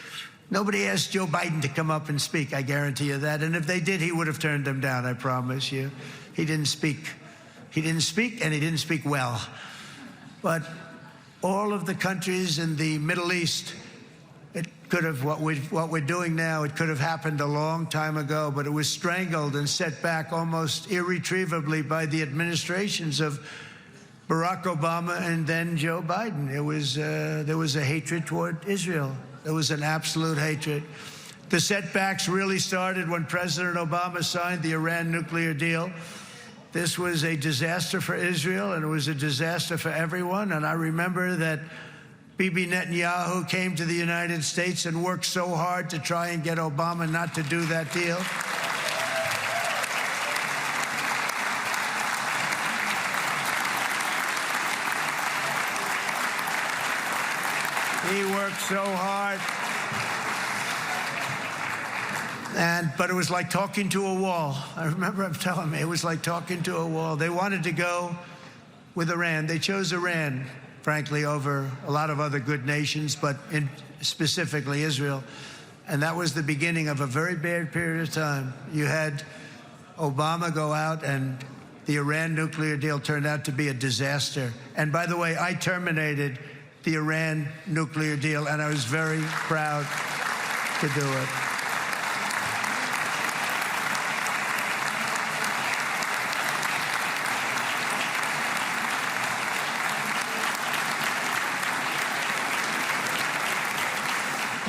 C: Nobody asked Joe Biden to come up and speak, I guarantee you that. And if they did, he would have turned them down, I promise you. He didn't speak. He didn't speak, and he didn't speak well. But all of the countries in the Middle East, it could have, what we're doing now, it could have happened a long time ago, but it was strangled and set back almost irretrievably by the administrations of Barack Obama and then Joe Biden. There was a hatred toward Israel. There was an absolute hatred. The setbacks really started when President Obama signed the Iran nuclear deal. This was a disaster for Israel, and it was a disaster for everyone. And I remember that Bibi Netanyahu came to the United States and worked so hard to try and get Obama not to do that deal. He worked so hard. But it was like talking to a wall. I remember him telling me it was like talking to a wall. They wanted to go with Iran. They chose Iran, frankly, over a lot of other good nations, but specifically Israel. And that was the beginning of a very bad period of time. You had Obama go out, and the Iran nuclear deal turned out to be a disaster. And by the way, I terminated the Iran nuclear deal, and I was very proud to do it.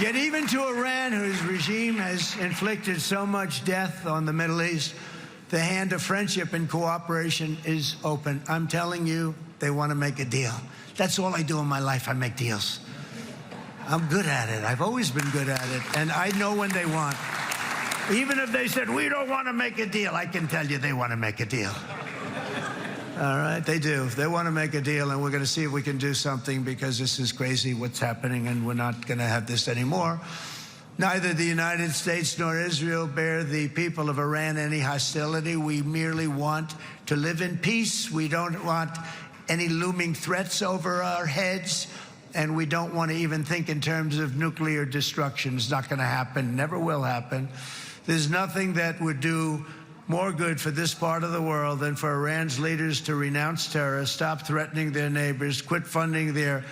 C: Yet even to Iran, whose regime has inflicted so much death on the Middle East, the hand of friendship and cooperation is open. I'm telling you, they want to make a deal. That's all I do in my life. I make deals. I'm good at it. I've always been good at it. And I know when they want. Even if they said, we don't want to make a deal, I can tell you they want to make a deal. All right, they do. They want to make a deal, and we're going to see if we can do something, because this is crazy what's happening, and we're not going to have this anymore. Neither the United States nor Israel bear the people of Iran any hostility. We merely want to live in peace. We don't want any looming threats over our heads, and we don't want to even think in terms of nuclear destruction. It's not going to happen, never will happen. There's nothing that would do more good for this part of the world than for Iran's leaders to renounce terror, stop threatening their neighbors, quit funding their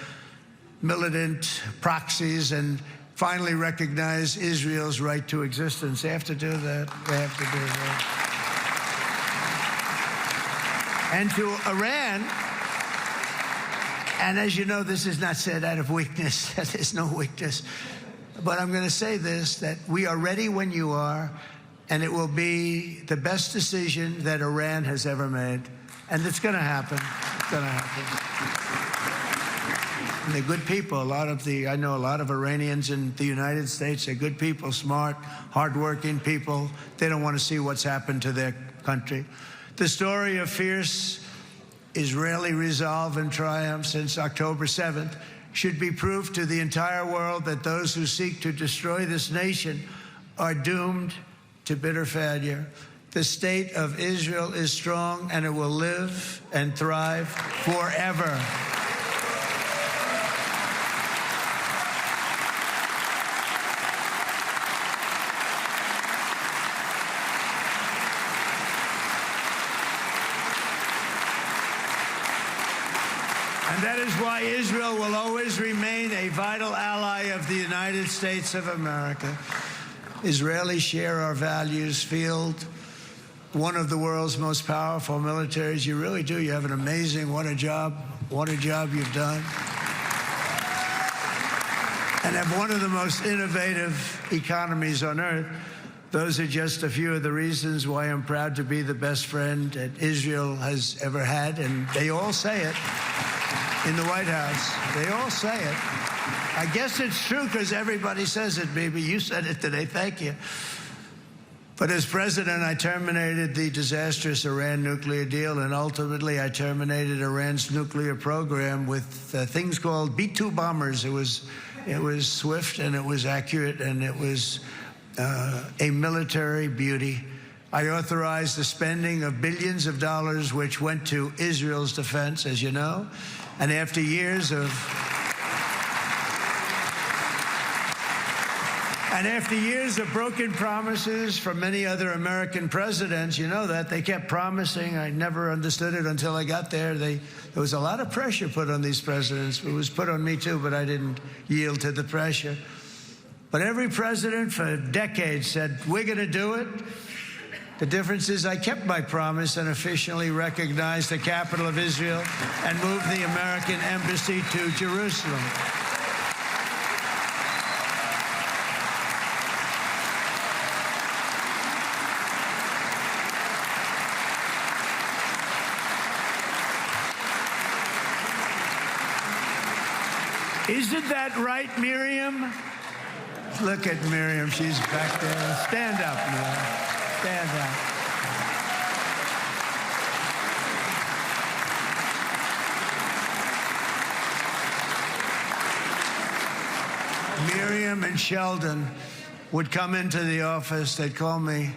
C: militant proxies, and finally recognize Israel's right to existence. They have to do that. They have to do that. And to Iran, and as you know, this is not said out of weakness. There's no weakness. But I'm going to say this, that we are ready when you are, and it will be the best decision that Iran has ever made. And it's going to happen. It's going to happen. And they're good people. I know a lot of Iranians in the United States. They're good people, smart, hardworking people. They don't want to see what's happened to their country. The story of fierce Israeli resolve and triumph since October 7th should be proof to the entire world that those who seek to destroy this nation are doomed to bitter failure. The state of Israel is strong, and it will live and thrive forever. And that is why Israel will always remain a vital ally of the United States of America. Israelis share our values, field one of the world's most powerful militaries. You really do. You have an amazing, what a job you've done. And have one of the most innovative economies on earth. Those are just a few of the reasons why I'm proud to be the best friend that Israel has ever had. And they all say it in the White House. They all say it. I guess it's true because everybody says it, baby. You said it today. Thank you. But as president, I terminated the disastrous Iran nuclear deal, and ultimately I terminated Iran's nuclear program with things called B-2 bombers. It was swift, and it was accurate, and it was a military beauty. I authorized the spending of billions of dollars, which went to Israel's defense, as you know. And after years of broken promises from many other American presidents, you know that, they kept promising. I never understood it until I got there. There was a lot of pressure put on these presidents. It was put on me too, but I didn't yield to the pressure. But every president for decades said, we're going to do it. The difference is I kept my promise and officially recognized the capital of Israel and moved the American embassy to Jerusalem. Isn't that right, Miriam? Look at Miriam. She's back there. Stand up, Miriam. Stand up. Miriam and Sheldon would come into the office. They'd call me.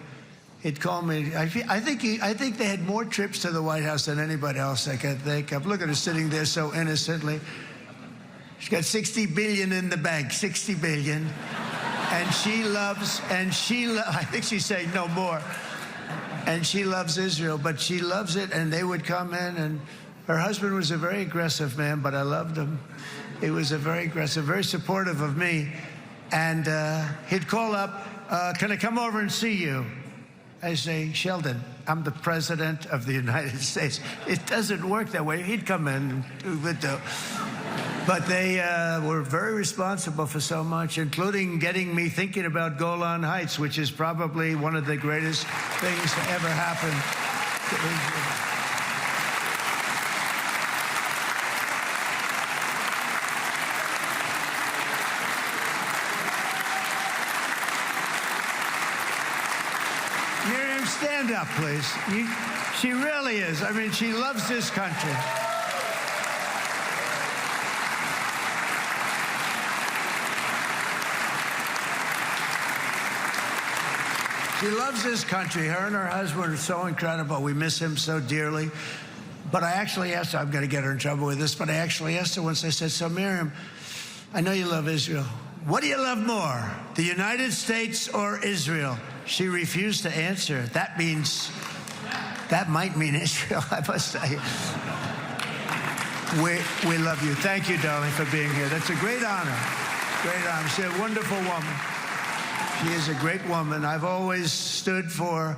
C: He'd call me. I think they had more trips to the White House than anybody else I could think of. Look at her sitting there so innocently. She's got $60 billion in the bank. $60 billion. And she loves, I think she's saying no more. And she loves Israel, but she loves it. And they would come in, and her husband was a very aggressive man, but I loved him. He was a very aggressive, very supportive of me. And he'd call up, can I come over and see you? I say, Sheldon, I'm the president of the United States. It doesn't work that way. He'd come in and would do. But they were very responsible for so much, including getting me thinking about Golan Heights, which is probably one of the greatest things to ever happen to Israel. Miriam, stand up, please. She really is. I mean, she loves this country. She loves this country. Her and her husband are so incredible. We miss him so dearly. But I actually asked her, I'm going to get her in trouble with this, but I actually asked her once, I said, so Miriam, I know you love Israel. What do you love more, the United States or Israel? She refused to answer. That might mean Israel, I must say. We love you. Thank you, darling, for being here. That's a great honor. Great honor. She's a wonderful woman. She is a great woman. I've always stood for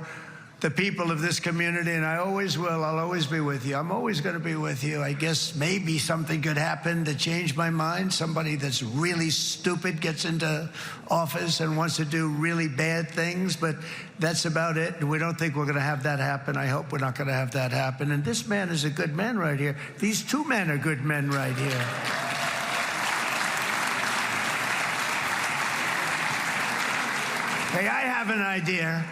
C: the people of this community, and I always will. I'll always be with you. I'm always going to be with you. I guess maybe something could happen to change my mind. Somebody that's really stupid gets into office and wants to do really bad things, but that's about it. We don't think we're going to have that happen. I hope we're not going to have that happen. And this man is a good man right here. These two men are good men right here. Hey, I have an idea.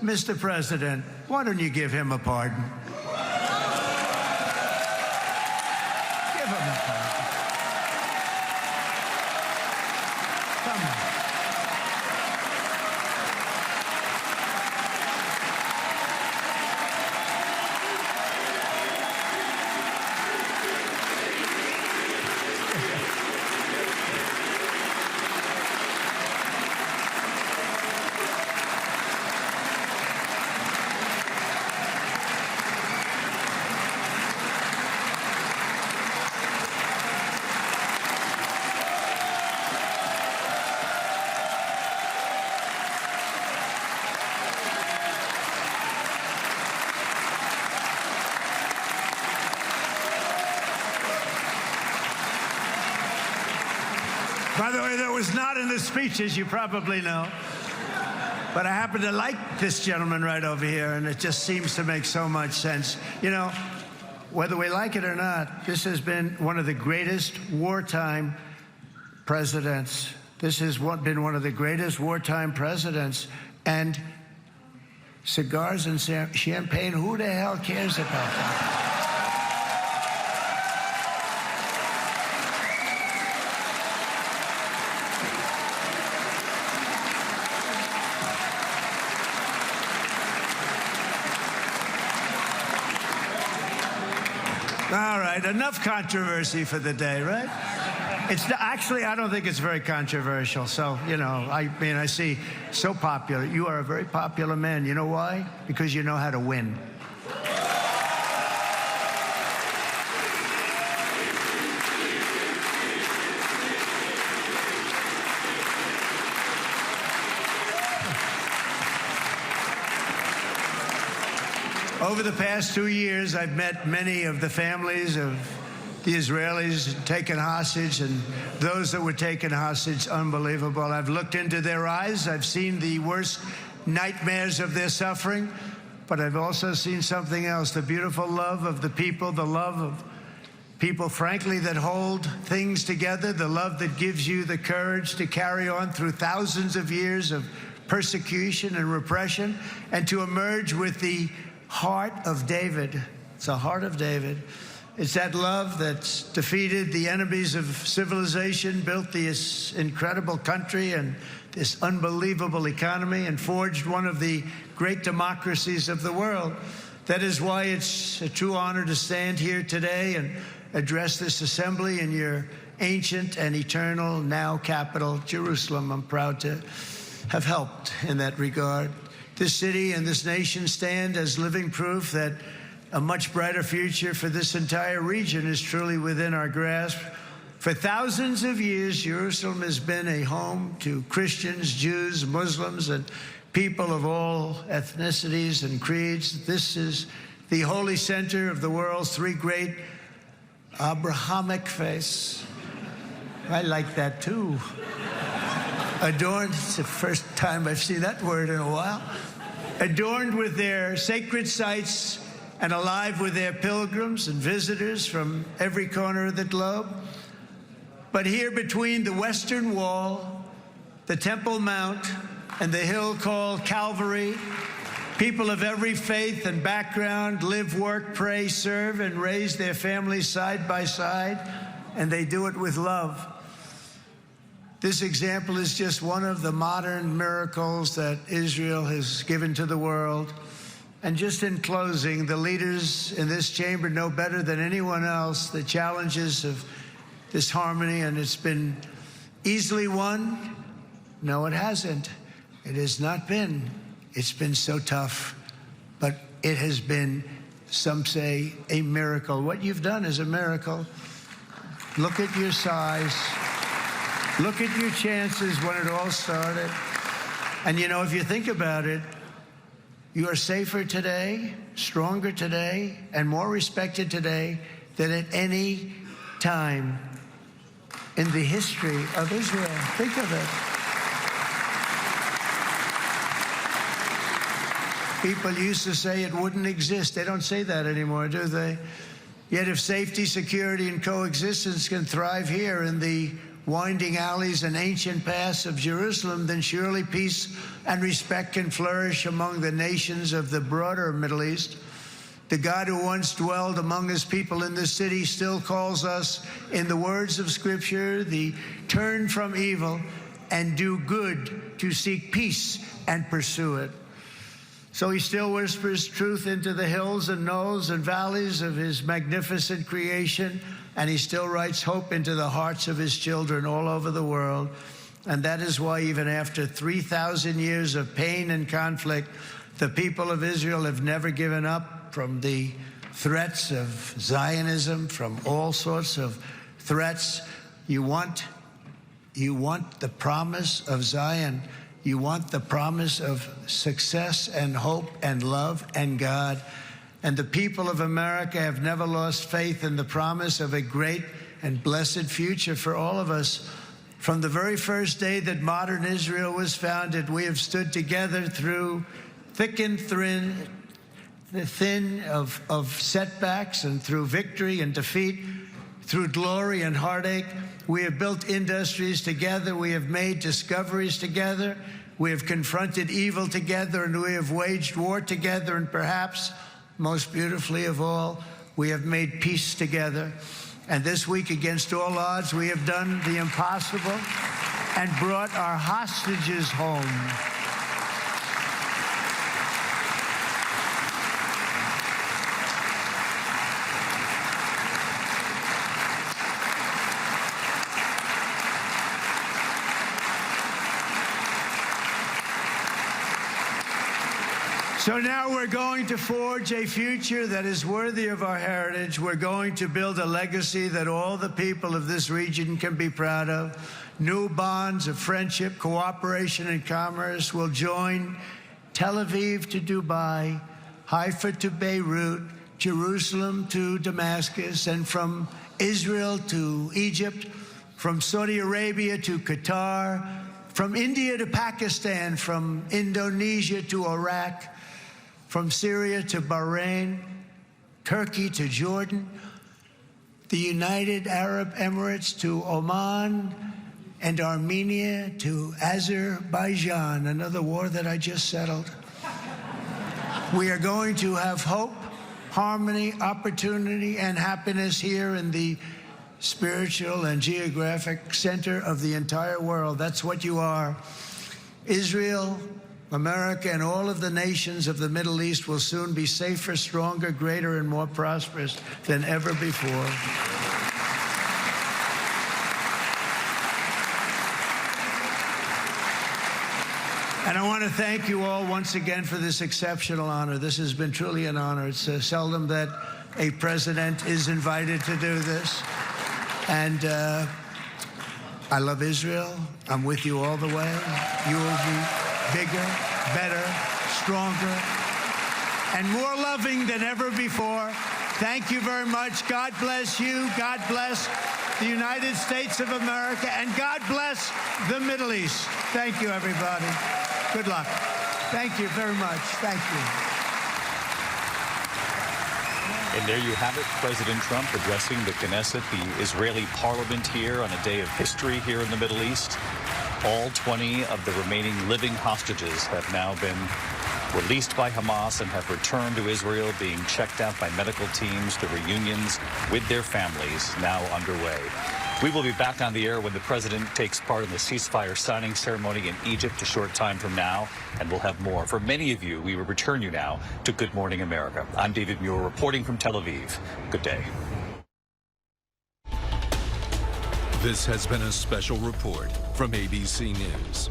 C: Mr. President, why don't you give him a pardon? Give him a pardon. Come on. By the way, that was not in the speeches, you probably know. But I happen to like this gentleman right over here, and it just seems to make so much sense. You know, whether we like it or not, this has been one of the greatest wartime presidents. This has been one of the greatest wartime presidents. And cigars and champagne, who the hell cares about that? All right, enough controversy for the day, right? It's actually, I don't think it's very controversial. So, you know, I mean, I see so popular. You are a very popular man. You know why? Because you know how to win. Over the past 2 years, I've met many of the families of the Israelis taken hostage and those that were taken hostage. Unbelievable. I've looked into their eyes. I've seen the worst nightmares of their suffering, but I've also seen something else, the beautiful love of the people, the love of people, frankly, that hold things together, the love that gives you the courage to carry on through thousands of years of persecution and repression, and to emerge with the heart of David. It's the heart of David. It's that love that's defeated the enemies of civilization, built this incredible country and this unbelievable economy, and forged one of the great democracies of the world. That is why it's a true honor to stand here today and address this assembly in your ancient and eternal now capital, Jerusalem. I'm proud to have helped in that regard. This city and this nation stand as living proof that a much brighter future for this entire region is truly within our grasp. For thousands of years, Jerusalem has been a home to Christians, Jews, Muslims, and people of all ethnicities and creeds. This is the holy center of the world's three great Abrahamic faiths. I like that too. Adorned, it's the first time I've seen that word in a while. Adorned with their sacred sites and alive with their pilgrims and visitors from every corner of the globe. But here between the Western Wall, the Temple Mount, and the hill called Calvary, people of every faith and background live, work, pray, serve, and raise their families side by side, and they do it with love. This example is just one of the modern miracles that Israel has given to the world. And just in closing, the leaders in this chamber know better than anyone else the challenges of this harmony, and it's been easily won. No, it hasn't. It has not been. It's been so tough, but it has been, some say, a miracle. What you've done is a miracle. Look at your size. Look at your chances when it all started. And you know, if you think about it, you are safer today, stronger today, and more respected today than at any time in the history of Israel. Think of it. People used to say it wouldn't exist. They don't say that anymore, do they? Yet if safety, security, and coexistence can thrive here in the winding alleys and ancient paths of Jerusalem, then surely peace and respect can flourish among the nations of the broader Middle East. The God who once dwelled among his people in this city still calls us, in the words of Scripture, the turn from evil and do good, to seek peace and pursue it. So he still whispers truth into the hills and knolls and valleys of his magnificent creation, and he still writes hope into the hearts of his children all over the world. And that is why even after 3,000 years of pain and conflict, the people of Israel have never given up from the threats of Zionism, from all sorts of threats. You want the promise of Zion. You want the promise of success and hope and love and God. And the people of America have never lost faith in the promise of a great and blessed future for all of us. From the very first day that modern Israel was founded, we have stood together through thick and thin of setbacks, and through victory and defeat, through glory and heartache. We have built industries together. We have made discoveries together. We have confronted evil together, and we have waged war together. And perhaps most beautifully of all, we have made peace together. And this week, against all odds, we have done the impossible and brought our hostages home. So now we're going to forge a future that is worthy of our heritage. We're going to build a legacy that all the people of this region can be proud of. New bonds of friendship, cooperation, and commerce will join Tel Aviv to Dubai, Haifa to Beirut, Jerusalem to Damascus, and from Israel to Egypt, from Saudi Arabia to Qatar, from India to Pakistan, from Indonesia to Iraq, from Syria to Bahrain, Turkey to Jordan. the United Arab Emirates to Oman, and Armenia to Azerbaijan, another war that I just settled. We are going to have hope, harmony, opportunity, and happiness here in the spiritual and geographic center of the entire world. That's what you are. Israel, America, and all of the nations of the Middle East will soon be safer, stronger, greater, and more prosperous than ever before. And I want to thank you all once again for this exceptional honor. This has been truly an honor. It's seldom that a president is invited to do this. And I love Israel. I'm with you all the way. You will be bigger, better, stronger, and more loving than ever before. Thank you very much. God bless you. God bless the United States of America. And God bless the Middle East. Thank you, everybody. Good luck. Thank you very much. Thank you.
B: And there you have it, President Trump addressing the Knesset, the Israeli parliament here on a day of history here in the Middle East. All 20 of the remaining living hostages have now been released by Hamas and have returned to Israel, being checked out by medical teams. The reunions with their families now underway. We will be back on the air when the president takes part in the ceasefire signing ceremony in Egypt a short time from now, and we'll have more. For many of you, we will return you now to Good Morning America. I'm David Muir reporting from Tel Aviv. Good day.
A: This has been a special report from ABC News.